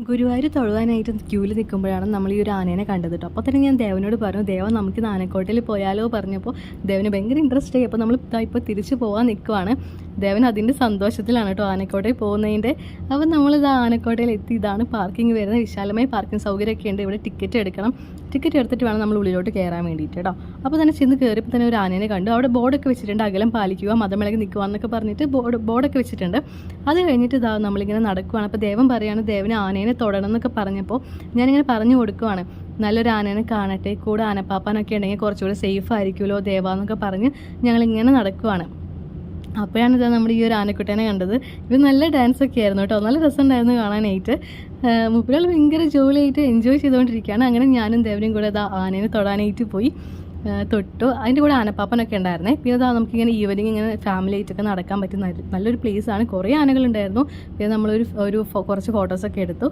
ഗുരുവായൂർ തൊഴുവാനായിട്ട് ക്യൂവിൽ നിൽക്കുമ്പോഴാണ് നമ്മൾ ഈ ഒരു ആനേനെ കണ്ടത് കേട്ടോ. അപ്പോൾ തന്നെ ഞാൻ ദേവനോട് പറഞ്ഞു, ദേവ നമുക്ക് ആനക്കോട്ടയിൽ പോയാലോ പറഞ്ഞപ്പോൾ ദേവന് ഭയങ്കര ഇൻട്രസ്റ്റ് ആയി. അപ്പോൾ നമ്മൾ ഇപ്പോൾ തിരിച്ചു പോകാൻ നിൽക്കുവാണ്. ദേവൻ അതിൻ്റെ സന്തോഷത്തിലാണ് കേട്ടോ ആനക്കോട്ടയിൽ പോകുന്നതിൻ്റെ. അപ്പോൾ നമ്മളിത് ആനക്കോട്ടയിൽ എത്തി. ഇതാണ് പാർക്കിംഗ് വരുന്നത്. വിശാലമായ പാർക്കിംഗ് സൗകര്യമൊക്കെ ഉണ്ട്. ഇവിടെ ടിക്കറ്റ് എടുക്കണം. ടിക്കറ്റ് എടുത്തിട്ട് വേണം നമ്മൾ ഉള്ളിലോട്ട് കയറാൻ വേണ്ടിയിട്ട് കേട്ടോ. അപ്പോൾ തന്നെ ചെന്ന് കയറിയപ്പോൾ തന്നെ ഒരു ആനേനെ കണ്ടു. അവിടെ ബോർഡൊക്കെ വെച്ചിട്ടുണ്ട്, അകലം പാലിക്കുക, മതമിളകി നിൽക്കുക എന്നൊക്കെ പറഞ്ഞിട്ട് ബോർഡൊക്കെ വെച്ചിട്ടുണ്ട്. അത് കഴിഞ്ഞിട്ട് ഇതാ നമ്മളിങ്ങനെ നടക്കുവാണ്. അപ്പോൾ ദേവൻ പറയുകയാണ് ദേവന് ആനേനെ തൊടണം എന്നൊക്കെ പറഞ്ഞപ്പോൾ ഞാനിങ്ങനെ പറഞ്ഞു കൊടുക്കുവാണ്, നല്ലൊരു ആനേനെ കാണട്ടെ, കൂടെ ആനപ്പാപ്പാനൊക്കെ ഉണ്ടെങ്കിൽ കുറച്ചുകൂടെ സേഫ് ആയിരിക്കുമല്ലോ ദേവ എന്നൊക്കെ പറഞ്ഞ് ഞങ്ങളിങ്ങനെ നടക്കുവാണ്. അപ്പോഴാണ് ഇതാ നമ്മൾ ഈ ഒരു ആനക്കുട്ടനെ കണ്ടത്. ഇത് നല്ല ഡാൻസൊക്കെ ആയിരുന്നു കേട്ടോ, നല്ല രസമുണ്ടായിരുന്നു കാണാനായിട്ട്. മുപ്പികൾ ഭയങ്കര ജോലിയായിട്ട് എൻജോയ് ചെയ്തുകൊണ്ടിരിക്കുകയാണ്. അങ്ങനെ ഞാനും ദേവനും കൂടെ ഇതാ ആനേനെ തൊടാനായിട്ട് പോയി തൊട്ടു. അതിൻ്റെ കൂടെ ആനപ്പാപ്പനൊക്കെ ഉണ്ടായിരുന്നേ. പിന്നെ ഇതാ നമുക്കിങ്ങനെ ഈവനിങ് ഇങ്ങനെ ഫാമിലി ആയിട്ടൊക്കെ നടക്കാൻ പറ്റുന്ന നല്ലൊരു പ്ലേസാണ്. കുറേ ആനകളുണ്ടായിരുന്നു. പിന്നെ നമ്മളൊരു കുറച്ച് ഫോട്ടോസൊക്കെ എടുത്തു.